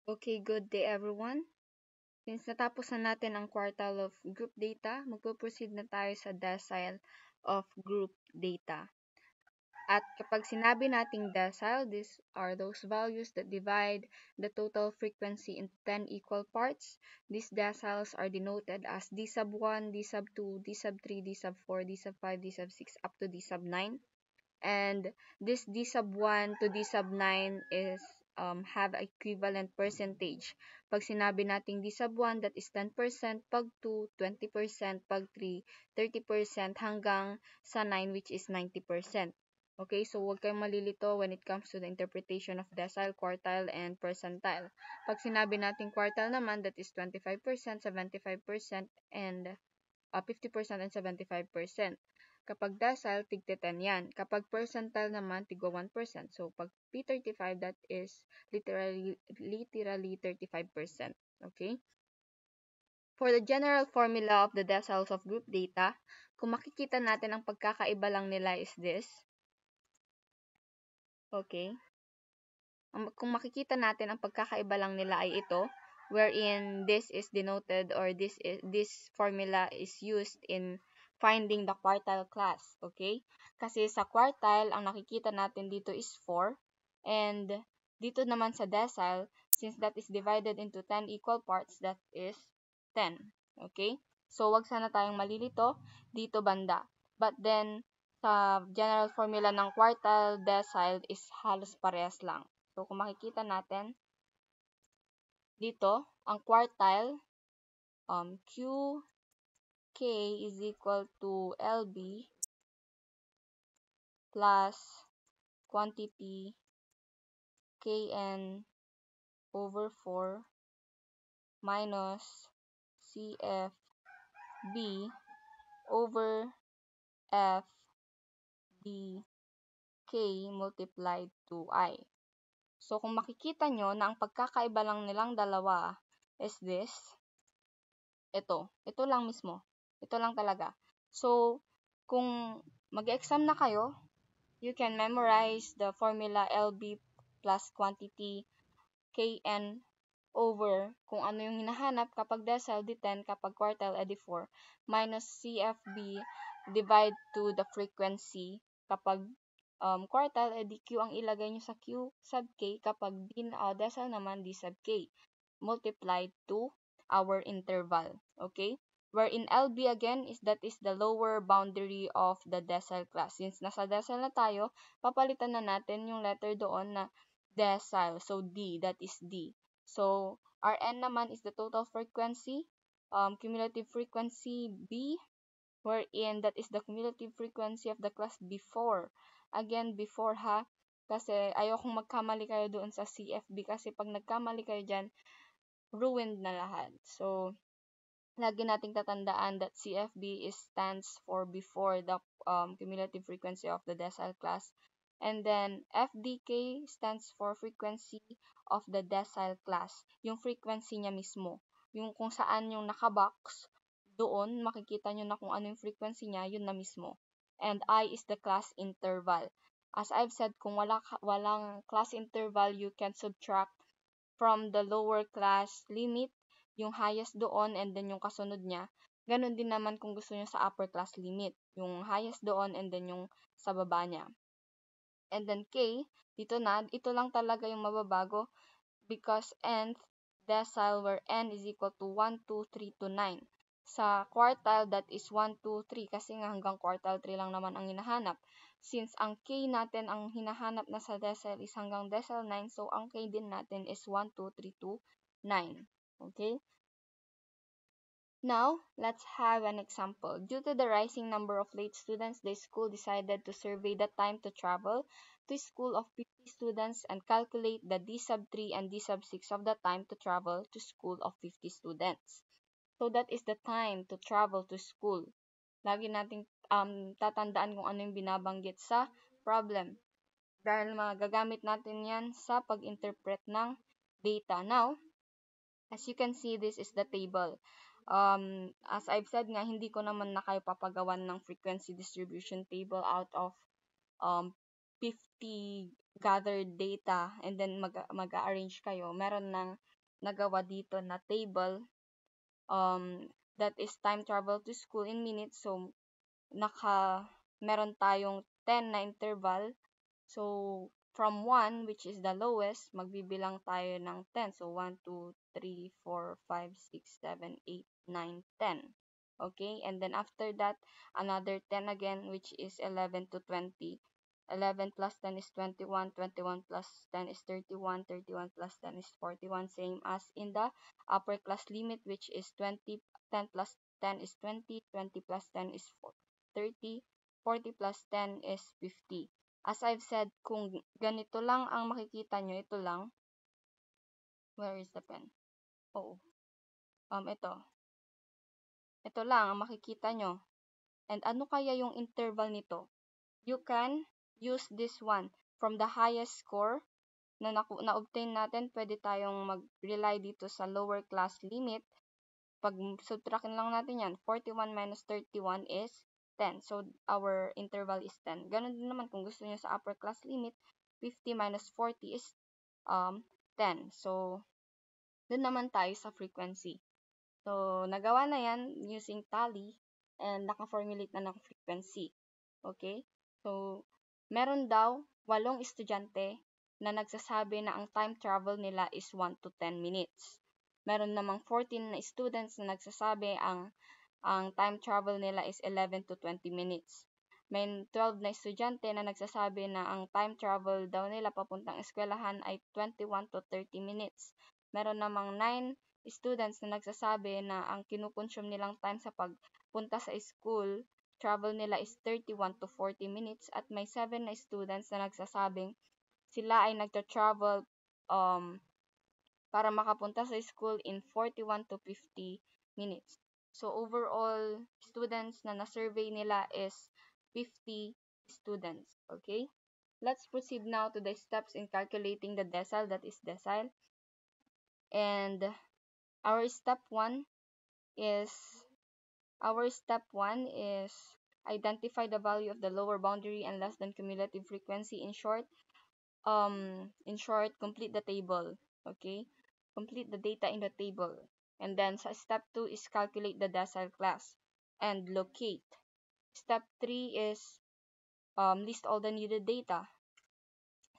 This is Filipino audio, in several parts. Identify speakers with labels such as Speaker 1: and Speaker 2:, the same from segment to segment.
Speaker 1: Okay, good day everyone. Since natapos na natin ang quartile of group data, magpo-proceed na tayo sa decile of group data. At kapag sinabi nating decile, these are those values that divide the total frequency into 10 equal parts. These deciles are denoted as d sub 1, d sub 2, d sub 3, d sub 4, d sub 5, d sub 6, up to d sub 9. And this d sub 1 to d sub 9 is have equivalent percentage. Pag sinabi nating d sub 1, that is 10%, pag 2, 20%, pag 3, 30%, hanggang sa 9, which is 90%. Okay, so huwag kayong malilito when it comes to the interpretation of decile, quartile, and percentile. Pag sinabi nating quartile naman, that is 25%, 75%, and 50% and 75%. Kapag decile, tigti 10 yan. Kapag percentile naman, tigwa 1%. So, pag P35, that is literally 35%. Okay? For the general formula of the deciles of group data, kung makikita natin ang pagkakaiba lang nila is this. Okay? Kung makikita natin ang pagkakaiba lang nila ay ito, wherein this is denoted or this formula is used in finding the quartile class. Okay? Kasi sa quartile, ang nakikita natin dito is 4. And dito naman sa decile, since that is divided into 10 equal parts, that is 10. Okay? So, wag sana tayong malilito dito banda. But then, sa general formula ng quartile, decile is halos parehas lang. So, kung makikita natin, dito, ang quartile, QK is equal to LB plus quantity KN over 4 minus CFB over FDK multiplied to I. So, kung makikita nyo na ang pagkakaiba lang nilang dalawa is this, ito lang mismo. Ito lang talaga. So, kung mag-exam na kayo, you can memorize the formula LB plus quantity KN over kung ano yung hinahanap kapag decile, D10, kapag quartile, edi 4, minus CFB divide to the frequency kapag quartile, edi Q ang ilagay nyo sa Q sub K, kapag decile naman, D sub K, multiplied to our interval. Okay? Wherein LB again is the lower boundary of the decile class. Since nasa decile na tayo, papalitan na natin yung letter doon na decile. So, D, that is D. So, Rn naman is the total frequency, cumulative frequency B, wherein that is the cumulative frequency of the class before. Again, before ha, kasi ayokong magkamali kayo doon sa CFB kasi pag nagkamali kayo dyan, ruined na lahat. So, lagi nating tatandaan that CFB stands for before the cumulative frequency of the decile class. And then, FDK stands for frequency of the decile class. Yung frequency niya mismo. Yung kung saan yung nakabox, doon makikita nyo na kung ano yung frequency niya, yun na mismo. And I is the class interval. As I've said, kung walang class interval, you can subtract from the lower class limit yung highest doon and then yung kasunod niya. Ganon din naman kung gusto nyo sa upper class limit. Yung highest doon and then yung sa baba niya. And then K, dito na, ito lang talaga yung mababago because nth decile where n is equal to 1, 2, 3 to 9. Sa quartile, that is 1, 2, 3 kasi nga hanggang quartile 3 lang naman ang hinahanap. Since ang K natin, ang hinahanap na sa decile is hanggang decile 9, so ang K din natin is 1, 2, 3 to 9. Okay? Now, let's have an example. Due to the rising number of late students, the school decided to survey the time to travel to school of 50 students and calculate the D sub 3 and D sub 6 of the time to travel to school of 50 students. So, that is the time to travel to school. Lagi nating tatandaan kung ano yung binabanggit sa problem. Dahil magagamit natin yan sa pag-interpret ng data. Now, as you can see, this is the table. As I've said nga, hindi ko naman na kayo papagawan ng frequency distribution table out of 50 gathered data and then mag-arrange kayo. Meron ng nagawa dito na table, that is time travel to school in minutes. So, meron tayong 10 na interval. So, from 1, which is the lowest, magbibilang tayo ng 10. So, 1, 2, 3, 4, 5, 6, 7, 8, 9, 10. Okay? And then after that, another 10 again, which is 11 to 20. 11 plus 10 is 21. 21 plus 10 is 31. 31 plus 10 is 41. Same as in the upper class limit, which is 20. 10 plus 10 is 20. 20 plus 10 is 30. 40 plus 10 is 50. As I've said, kung ganito lang ang makikita nyo, ito lang. Where is the pen? Oo. Ito. Ito lang ang makikita nyo. And ano kaya yung interval nito? You can use this one. From the highest score na na-obtain natin, pwede tayong mag-rely dito sa lower class limit. Pag subtractin lang natin yan, 41 minus 31 is 10. So, our interval is 10. Ganon din naman kung gusto nyo sa upper class limit, 50 minus 40 is 10. So, dun naman tayo sa frequency. So, nagawa na yan using tally and naka-formulate na ng frequency. Okay? So, meron daw 8 estudyante na nagsasabi na ang time travel nila is 1 to 10 minutes. Meron namang 14 na students na nagsasabi ang time travel nila is 11 to 20 minutes. May 12 na estudyante na nagsasabi na ang time travel daw nila papuntang eskwelahan ay 21 to 30 minutes. Meron namang 9 students na nagsasabi na ang kinukonsume nilang time sa pagpunta sa school, travel nila is 31 to 40 minutes. At may 7 na students na nagsasabing sila ay nagta-travel para makapunta sa school in 41 to 50 minutes. So, overall, students na na-survey nila is 50 students. Okay? Let's proceed now to the steps in calculating the decile, that is decile. And our step 1 is identify the value of the lower boundary and less than cumulative frequency. In short, complete the table. Okay? Complete the data in the table. And then sa step 2 is calculate the decile class and locate. Step 3 is list all the needed data.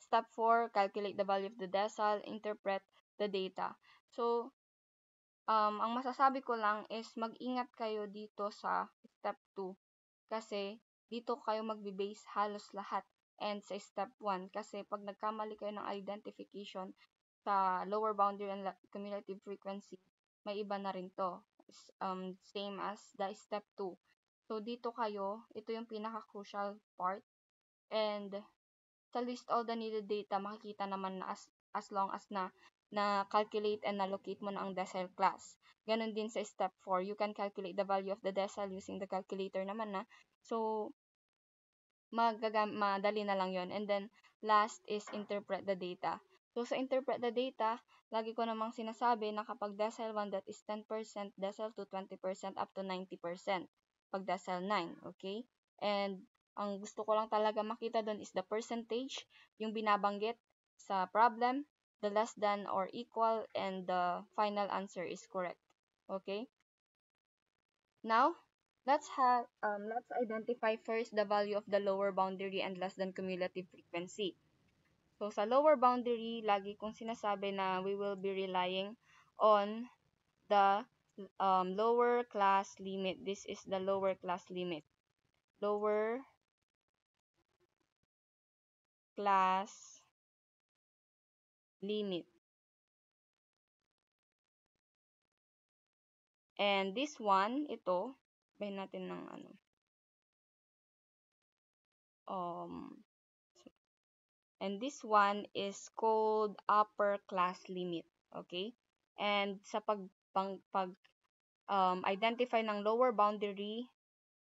Speaker 1: Step 4, calculate the value of the decile, interpret the data. So, ang masasabi ko lang is mag-ingat kayo dito sa step 2 kasi dito kayo magbe-base halos lahat, and sa step 1 kasi pag nagkamali kayo ng identification sa lower boundary and cumulative frequency, may iba na rin to. Same as the step 2. So, dito kayo, ito yung pinaka-crucial part. And sa list all the needed data, makikita naman na as long as na calculate and na-locate mo na ang decile class. Ganon din sa step 4. You can calculate the value of the decile using the calculator naman na. So, madali na lang yon. And then, last is interpret the data. So, sa interpret the data, lagi ko namang sinasabi na kapag decile 1, that is 10%, decile 2, 20%, up to 90%. Pag decile 9, okay? And, ang gusto ko lang talaga makita doon is the percentage, yung binabanggit sa problem, the less than or equal, and the final answer is correct. Okay? Now, let's identify first the value of the lower boundary and less than cumulative frequency. So, sa lower boundary, lagi kong sinasabi na we will be relying on the lower class limit. This is the lower class limit. Lower class limit. And this one, ito, bahin natin ng and this one is called upper class limit. Okay? And sa identify ng lower boundary,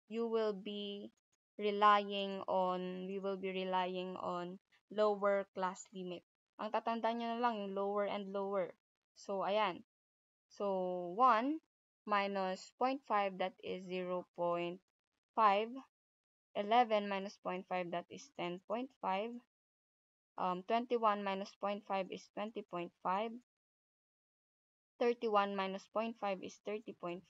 Speaker 1: we will be relying on lower class limit. Ang tatandaan nyo na lang yung lower and lower. So, ayan. So, 1 minus 0.5, that is 0.5. 11 minus 0.5, that is 10.5. 21 minus 0.5 is 20.5. 31 minus 0.5 is 30.5,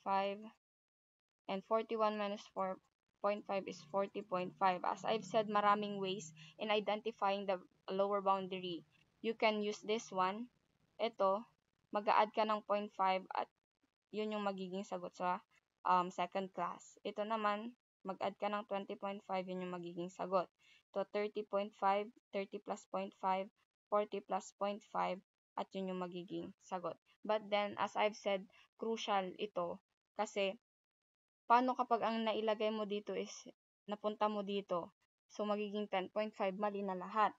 Speaker 1: and 41 minus 4.5 is 40.5. As I've said, maraming ways in identifying the lower boundary. You can use this one. Ito, mag-a-add ka ng 0.5 at yun yung magiging sagot sa second class. Ito naman, mag-add ka ng 20.5, yun yung magiging sagot. To 30.5, 30 plus 0.5, 40 plus 0.5, at yun yung magiging sagot. But then, as I've said, crucial ito kasi paano kapag ang nailagay mo dito is napunta mo dito? So, magiging 10.5, mali na lahat.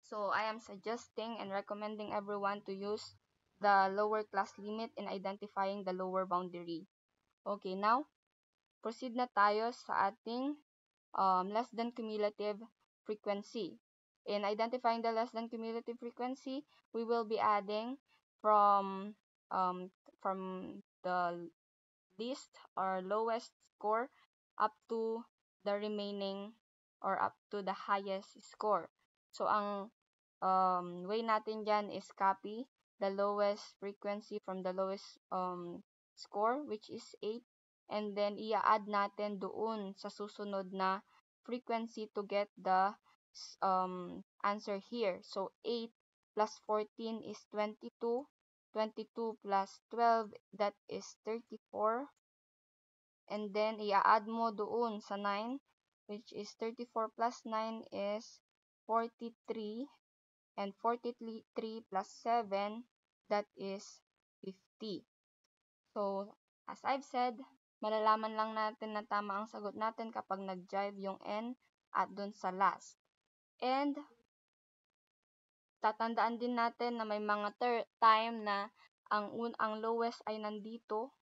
Speaker 1: So, I am suggesting and recommending everyone to use the lower class limit in identifying the lower boundary. Okay, now, proceed na tayo sa ating less than cumulative frequency. In identifying the less than cumulative frequency, we will be adding from the least or lowest score up to the remaining or up to the highest score. So, ang way natin dyan is copy the lowest frequency from the lowest score, which is 8, and then i-add natin doon sa susunod na frequency to get the answer here. So, 8 plus 14 is 22. 22 plus 12, that is 34. And then, i-add mo doon sa 9, which is 34 plus 9 is 43. And 43 plus 7, that is 50. So, as I've said, malalaman lang natin na tama ang sagot natin kapag nag-jive yung N at dun sa last. And, tatandaan din natin na may mga time na ang lowest ay nandito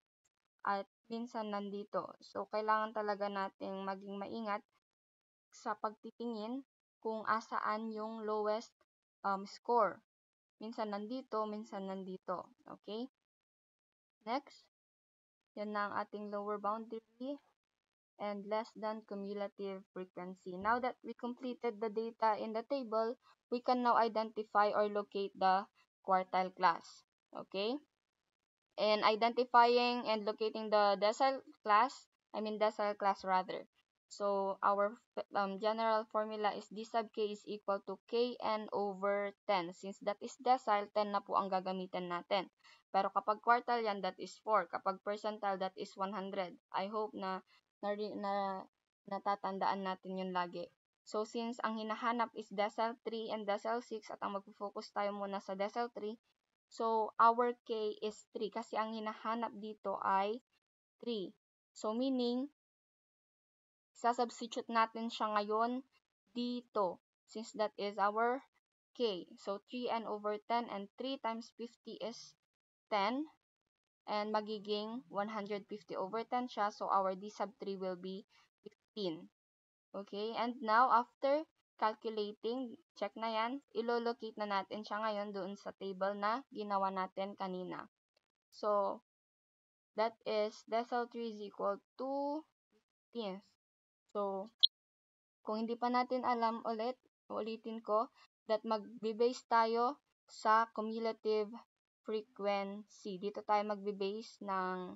Speaker 1: at minsan nandito. So, kailangan talaga nating maging maingat sa pagtitingin kung asaan yung lowest score. Minsan nandito, minsan nandito. Okay? Next, yan na ang ating lower boundary and less than cumulative frequency. Now that we completed the data in the table, we can now identify or locate the quartile class. Okay? And identifying and locating the decile class rather. So, our general formula is d sub k is equal to kn over 10. Since that is decile, 10 na po ang gagamitin natin. Pero kapag quartile yan, that is 4. Kapag percentile, that is 100. I hope na natatandaan natin yun lagi. So, since ang hinahanap is decile 3 and decile 6 at ang magpo-focus tayo muna sa decile 3, so our k is 3 kasi ang hinahanap dito ay 3. So, meaning, substitute natin siya ngayon dito since that is our k. So, 3n over 10 and 3 times 50 is 10 and magiging 150 over 10 siya. So, our d sub 3 will be 15. Okay? And now, after calculating, check na yan, ilolocate na natin siya ngayon doon sa table na ginawa natin kanina. So, that is decile 3 is equal to 15. So, kung hindi pa natin alam ulitin ko, that magbe-base tayo sa cumulative frequency. Dito tayo magbe-base ng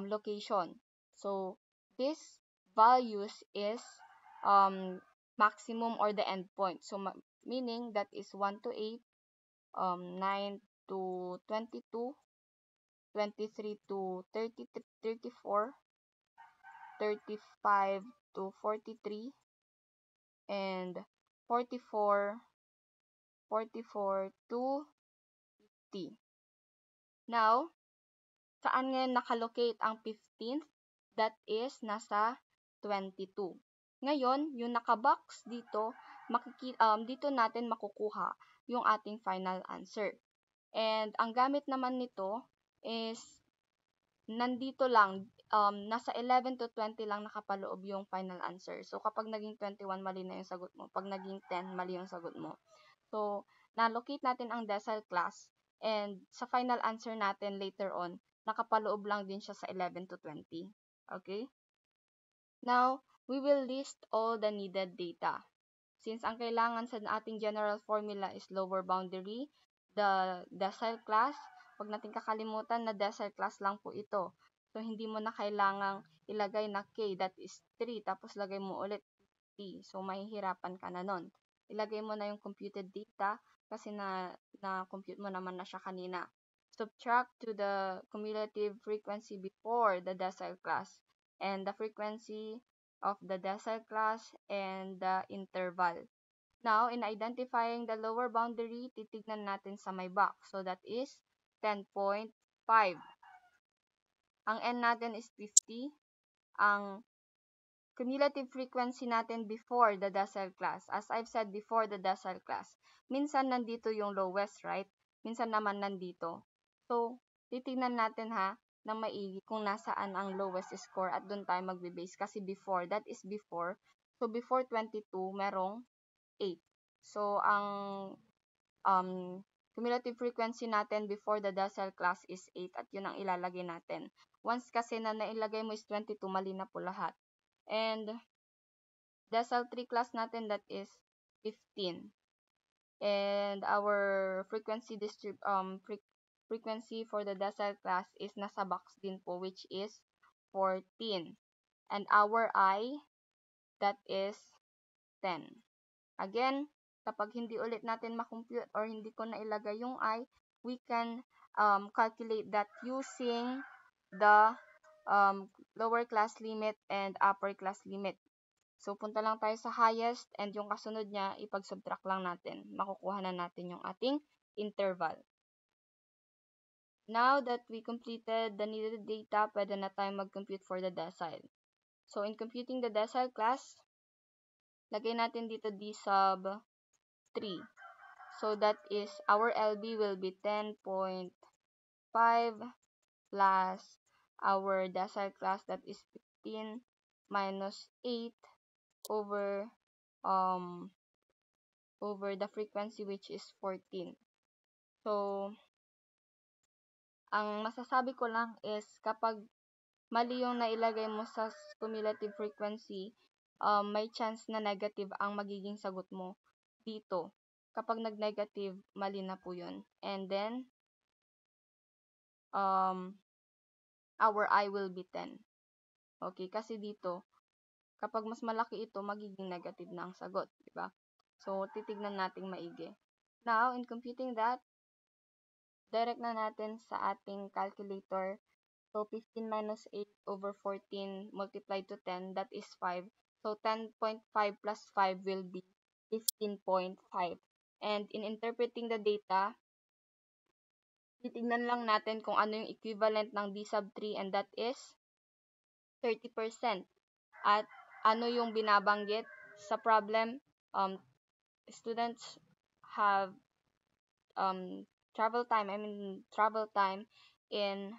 Speaker 1: location. So, this values is maximum or the endpoint. So, meaning that is 1 to 8, 9 to 22, 23 to 34, 35 to 43, and 44 to 50. Now, saan ngayon nakalocate ang 15th? That is nasa 22. Ngayon, yung nakabox dito, dito natin makukuha yung ating final answer. And ang gamit naman nito is nandito lang, nasa 11 to 20 lang nakapaloob yung final answer. So, kapag naging 21, mali na yung sagot mo. Pag naging 10, mali yung sagot mo. So, na-locate natin ang decile class and sa final answer natin later on, nakapaloob lang din siya sa 11 to 20. Okay? Now, we will list all the needed data. Since ang kailangan sa ating general formula is lower boundary, the decile class, Huwag nating kakalimutan na decile class lang po ito. So, hindi mo na kailangang ilagay na K, that is 3, tapos lagay mo ulit T. So, mahihirapan ka na nun. Ilagay mo na yung computed data kasi na-compute mo naman na siya kanina. Subtract to the cumulative frequency before the decile class and the frequency of the decile class and the interval. Now, in identifying the lower boundary, titignan natin sa may box. So, that is 10.5. Ang N natin is 50. Ang cumulative frequency natin before the decile class. As I've said before the decile class, minsan nandito yung lowest, right? Minsan naman nandito. So, titignan natin ng maigi kung nasaan ang lowest score at doon tayo magbe-base kasi before, that is before. So, before 22, merong 8. So, ang cumulative frequency natin before the decile class is 8 at yun ang ilalagay natin. Once kasi na nailagay mo is 22, mali na po lahat. And decile 3 class natin, that is 15. And our frequency frequency for the decile class is nasa box din po, which is 14. And our I, that is 10. Again, kapag hindi ulit natin makompute or hindi ko na ilagay yung I, we can calculate that using the lower class limit and upper class limit. So, punta lang tayo sa highest and yung kasunod niya, ipag-subtract lang natin. Makukuha na natin yung ating interval. Now that we completed the needed data, pwede na tayo mag-compute for the decile. So, in computing the decile class, lagay natin dito D sub 3. So, that is, our LB will be 10.5 plus our decile class, that is 15 minus 8 over the frequency, which is 14. So, ang masasabi ko lang is kapag mali yung nailagay mo sa cumulative frequency, may chance na negative ang magiging sagot mo dito. Kapag nag-negative, mali na po yun. And then, our I will be 10. Okay, kasi dito, kapag mas malaki ito, magiging negative na ang sagot, di ba? So, titignan nating maigi. Now, in computing that, direct na natin sa ating calculator. So, 15 minus 8 over 14 multiplied to 10, that is 5. So, 10.5 plus 5 will be 15.5. And in interpreting the data, titignan lang natin kung ano yung equivalent ng D sub 3 and that is 30%. At ano yung binabanggit sa problem, students have travel time in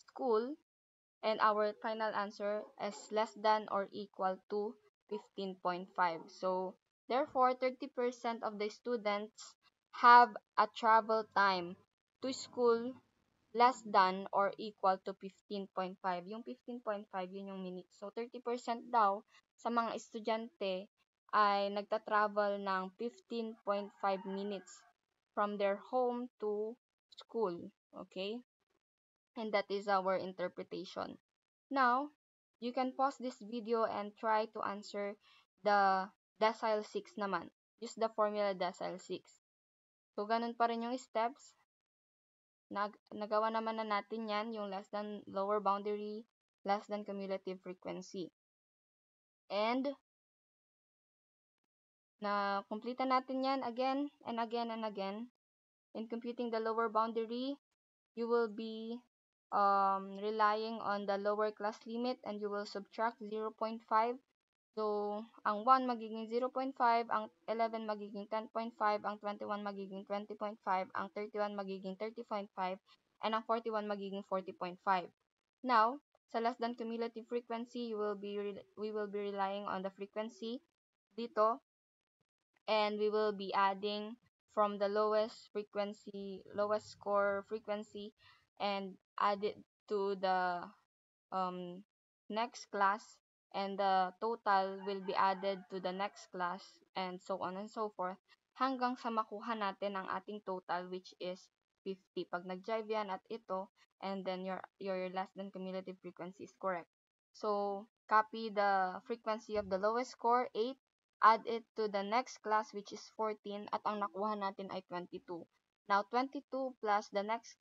Speaker 1: school, and our final answer is less than or equal to 15.5. So, therefore, 30% of the students have a travel time to school less than or equal to 15.5. Yung 15.5, yun yung minutes. So, 30% daw sa mga estudyante ay nagta-travel ng 15.5 minutes from their home to school. Okay? And that is our interpretation. Now, you can pause this video and try to answer the decile 6 naman. Use the formula decile 6. So, ganun pa rin yung steps. Nagawa naman na natin yan, yung less than lower boundary, less than cumulative frequency. And, na-complete natin yan again and again and again. In computing the lower boundary, you will be relying on the lower class limit and you will subtract 0.5. So, ang 1 magiging 0.5, ang 11 magiging 10.5, ang 21 magiging 20.5, ang 31 magiging 30.5, and ang 41 magiging 40.5. Now, sa less than cumulative frequency, we will be relying on the frequency dito, and we will be adding from the lowest score frequency, and add it to the next class, and the total will be added to the next class, and so on and so forth, hanggang sa makuha natin ang ating total, which is 50. Pag nag-jive yan at ito, and then your less than cumulative frequency is correct. So, copy the frequency of the lowest score, 8, add it to the next class which is 14, at ang nakuha natin ay 22. Now, 22 plus the next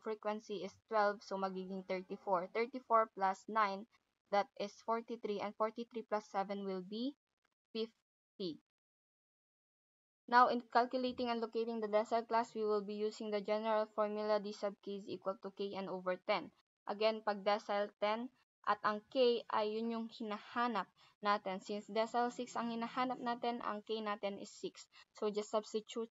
Speaker 1: frequency is 12, so magiging 34. 34 plus 9, that is 43, and 43 plus 7 will be 50. Now, in calculating and locating the decile class, we will be using the general formula d sub k is equal to kn over 10. Again, pag decile 10 at ang k ay yun yung hinahanap natin. Since decile 6 ang hinahanap natin, ang k natin is 6. So, just substitute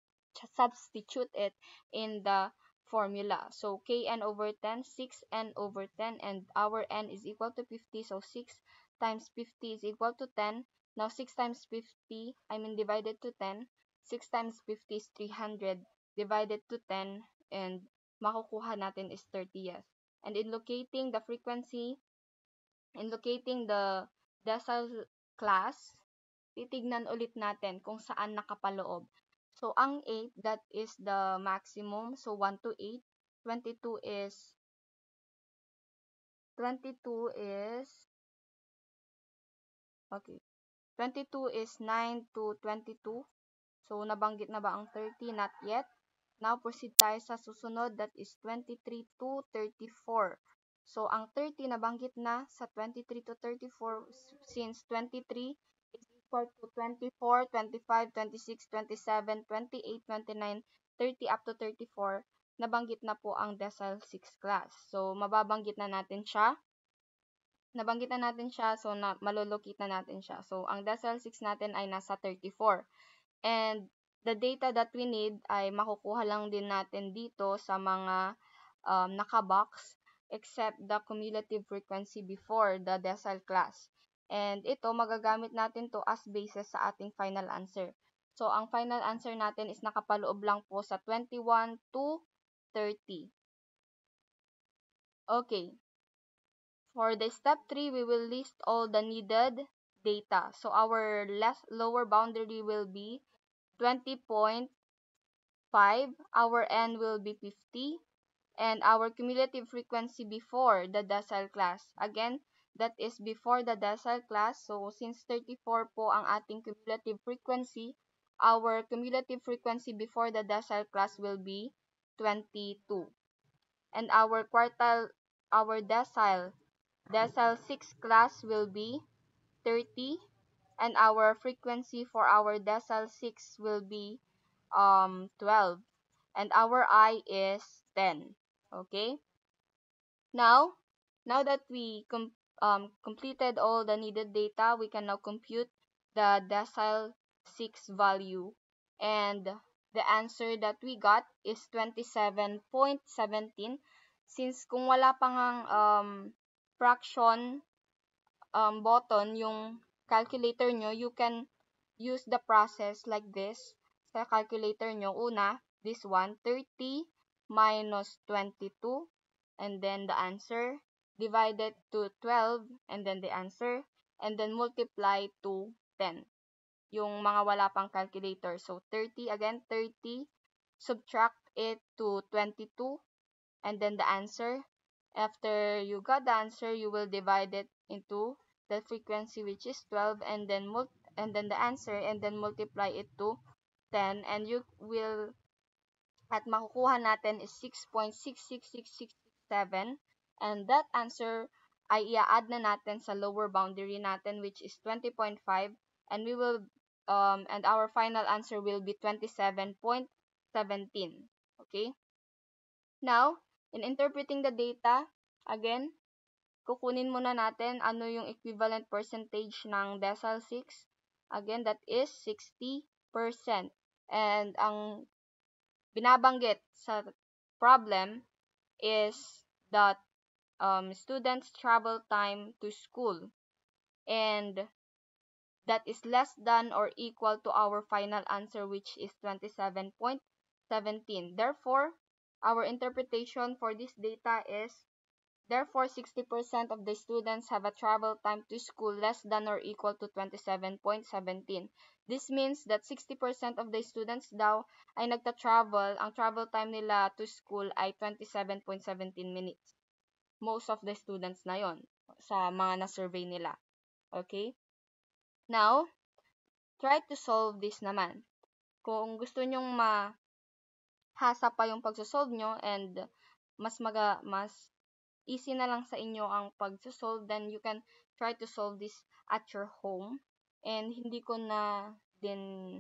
Speaker 1: it in the formula. So, kn over 10, 6n over 10, and our n is equal to 50. So, 6 times 50 is equal to 10. Now, 6 times 50, divided to 10. 6 times 50 is 300 divided to 10, and makukuha natin is 30, yes. And in locating the frequency, in locating the decile class, titignan ulit natin kung saan nakapaloob. So, ang 8, that is the maximum. So, 1 to 8. 22 is 9 to 22. So, nabanggit na ba ang 30? Not yet. Now, proceed tayo sa susunod. That is 23 to 34. So, ang 30 nabanggit na sa 23 to 34 since 23 is equal to 24, 25, 26, 27, 28, 29, 30 up to 34. Nabanggit na po ang decile 6 class. So, mababanggit na natin siya. Nabanggit na natin siya, so malolocate na natin siya. So, ang decile 6 natin ay nasa 34. And the data that we need ay makukuha lang din natin dito sa mga nakabox, except the cumulative frequency before the decile class. And ito, magagamit natin to as basis sa ating final answer. So, ang final answer natin is nakapaloob lang po sa 21 to 30. Okay. For the step 3, we will list all the needed data. So, our lower boundary will be 20.5, our n will be 50, and our cumulative frequency before the decile class. Again, that is before the decile class. So, since 34 po ang ating cumulative frequency, our cumulative frequency before the decile class will be 22. And our decile 6 class will be 30, and our frequency for our decile 6 will be 12, and our I is 10. Okay? Now that we completed all the needed data, we can now compute the decile 6 value, and the answer that we got is 27.17. Since kung wala pang fraction button yung calculator nyo, you can use the process like this sa calculator nyo. Una, this one, 30 minus 22, and then the answer, divided to 12, and then the answer, and then multiply to 10. Yung mga wala pang calculator. So, 30, again, 30, subtract it to 22, and then the answer. After you got the answer, you will divide it into the frequency, which is 12, and then the answer, and then multiply it to 10, and you will, at makukuha natin is 6.666667, and that answer ay i-add na natin sa lower boundary natin, which is 20.5, and we will and our final answer will be 27.17. Okay? Now, in interpreting the data, again, kukunin muna natin ano yung equivalent percentage ng decile 6. Again, that is 60%. And ang binabanggit sa problem is that students' travel time to school, and that is less than or equal to our final answer, which is 27.17. Therefore, our interpretation for this data is Therefore, 60% of the students have a travel time to school less than or equal to 27.17. This means that 60% of the students daw ay nagta-travel, ang travel time nila to school ay 27.17 minutes. Most of the students na yon sa mga na-survey nila. Okay? Now, try to solve this naman. Kung gusto nyong mahasa pa yung pagsosolve nyo and mas easy na lang sa inyo ang pagsosolve, then you can try to solve this at your home. And hindi ko na din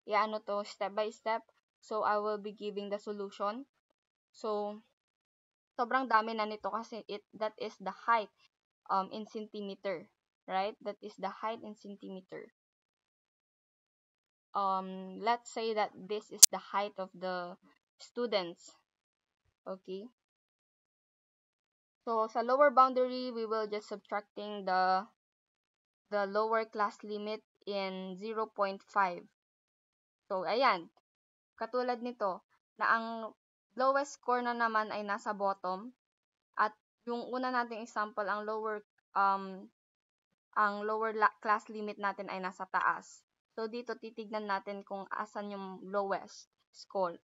Speaker 1: iano to step by step. So, I will be giving the solution. So, sobrang dami na nito kasi that is the height in centimeter, right? That is the height in centimeter. Let's say that this is the height of the students. Okay? So, sa lower boundary, we will just subtracting the lower class limit in 0.5. So, ayan. Katulad nito, na ang lowest score na naman ay nasa bottom. At yung una nating example, ang lower class limit natin ay nasa taas. So, dito titignan natin kung asan yung lowest score.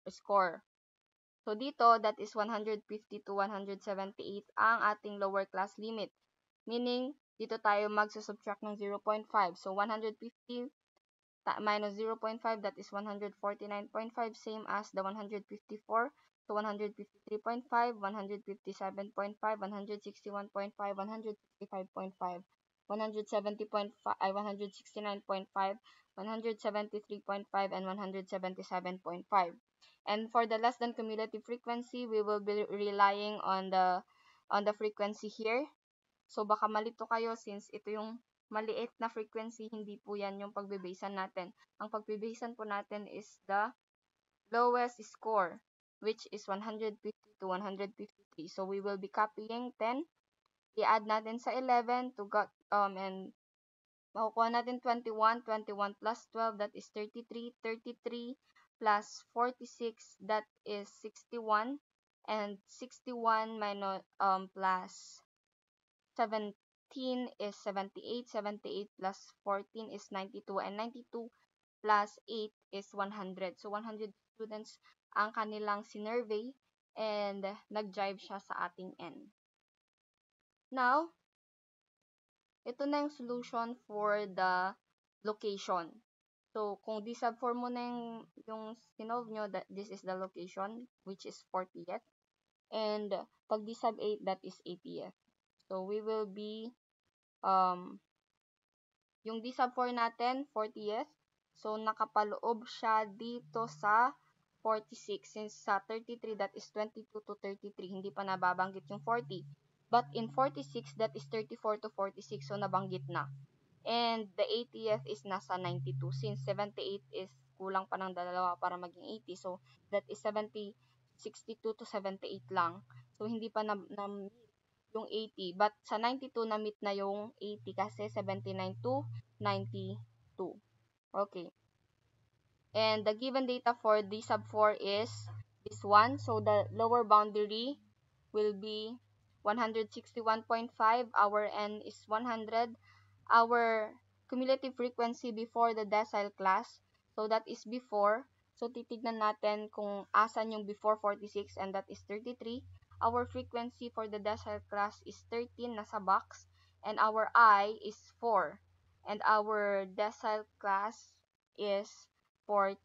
Speaker 1: So, dito, that is 150 to 178 ang ating lower class limit. Meaning, dito tayo magsusubtract ng 0.5. So, 150 minus 0.5, that is 149.5, same as the 154. So, 153.5, 157.5, 161.5, 155.5, 170.5, 169.5, 173.5, and 177.5. And for the less than cumulative frequency, we will be relying on the frequency here. So, baka malito kayo since ito yung maliit na frequency, hindi po yan yung pagbebasean natin. Ang pagbebasean po natin is the lowest score, which is 150 to 153. So, we will be copying 10. I-add natin sa 11 to got, and makukuha natin 21. 21 plus 12, that is 33. 33 plus 46, that is 61. And 61 minus, plus 17 is 78. 78 plus 14 is 92. And 92 plus 8 is 100. So, 100 students ang kanilang sinurvey and nag-drive siya sa ating N. Now, ito na yung solution for the location. So, kung D-sub 4 mo na yung sinolve nyo, that this is the location, which is 40th. And pag D-sub 8, that is 80th. So, we will be, yung D-sub 4 natin, 40th. So, nakapaloob siya dito sa 46. Since sa 33, that is 22 to 33. Hindi pa nababanggit yung 40. But in 46, that is 34 to 46. So, nabanggit na. And the 80th is nasa 92. Since 78 is kulang pa ng dalawa para maging 80. So, that is 62 to 78 lang. So, hindi pa na yung 80. But sa 92, na-meet na yung 80 kasi 79 to 92. Okay. And the given data for D-sub 4 is this one. So, the lower boundary will be 161.5. Our N is 100. Our cumulative frequency before the decile class. So, that is before. So, titignan natin kung asan yung before 46 and that is 33. Our frequency for the decile class is 13, nasa box. And our I is 4. And our decile class is 40.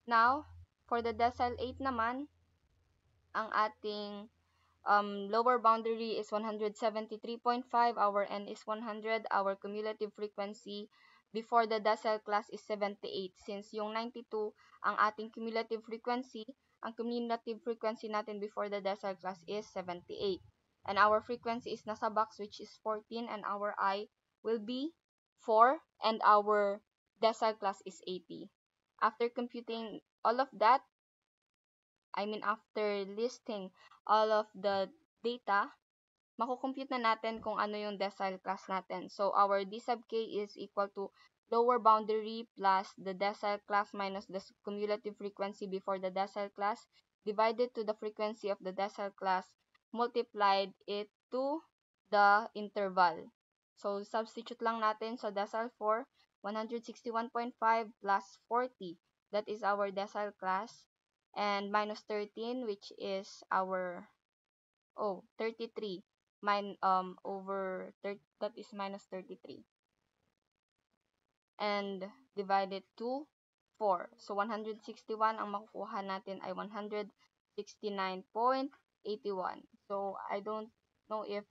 Speaker 1: Now, for the decile 8 naman, ang ating lower boundary is 173.5. Our N is 100. Our cumulative frequency before the decile class is 78. Since yung 92 ang ating cumulative frequency, ang cumulative frequency natin before the decile class is 78. And our frequency is nasa box, which is 14. And our I will be 4. And our decile class is 80. After computing all of that, after listing all of the data, makukompute na natin kung ano yung decile class natin. So, our D sub k is equal to lower boundary plus the decile class minus the cumulative frequency before the decile class divided to the frequency of the decile class multiplied it to the interval. So, substitute lang natin sa decile 4, 161.5 plus 40. That is our decile class. And minus 13, which is our, 33. Over 30, that is minus 33. And divide it to 4. So, 161 ang makukuha natin ay 169.81. So, I don't know if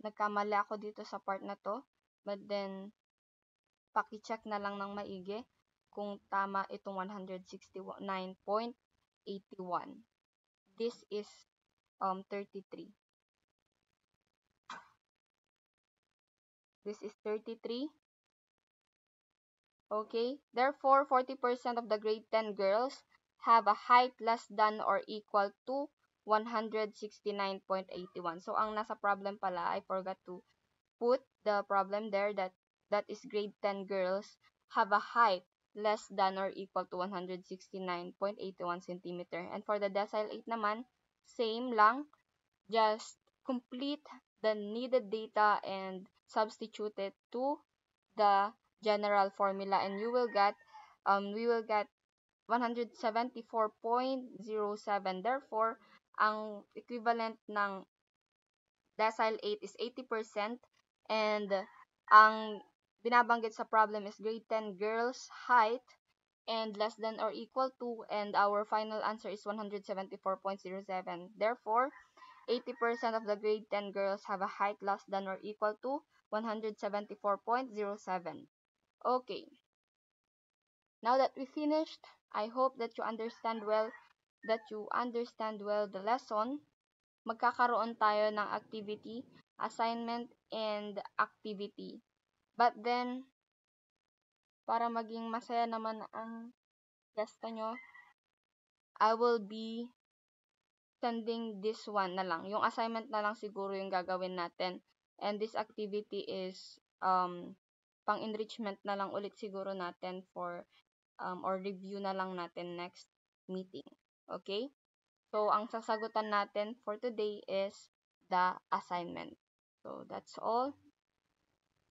Speaker 1: nagkamali ako dito sa part na to. But then, paki-check na lang ng maigi kung tama itong 169.81. This is 33. This is 33. Okay? Therefore, 40% of the grade 10 girls have a height less than or equal to 169.81. So, ang nasa problem pala, I forgot to put the problem there that is grade 10 girls have a height less than or equal to 169.81 centimeter. And for the decile 8 naman, same lang, just complete the needed data and substitute it to the general formula, and you will get we will get 174.07. Therefore, ang equivalent ng decile 8 is 80%, and ang binabanggit sa problem is grade 10 girls height and less than or equal to, and our final answer is 174.07. Therefore, 80% of the grade 10 girls have a height less than or equal to 174.07. Okay. Now that we finished, I hope that you understand well the lesson. Magkakaroon tayo ng activity, assignment, and activity. But then, para maging masaya naman ang gasta nyo, I will be sending this one na lang. Yung assignment na lang siguro yung gagawin natin. And this activity is pang-enrichment na lang ulit siguro natin for or review na lang natin next meeting. Okay? So, ang sasagutan natin for today is the assignment. So, that's all.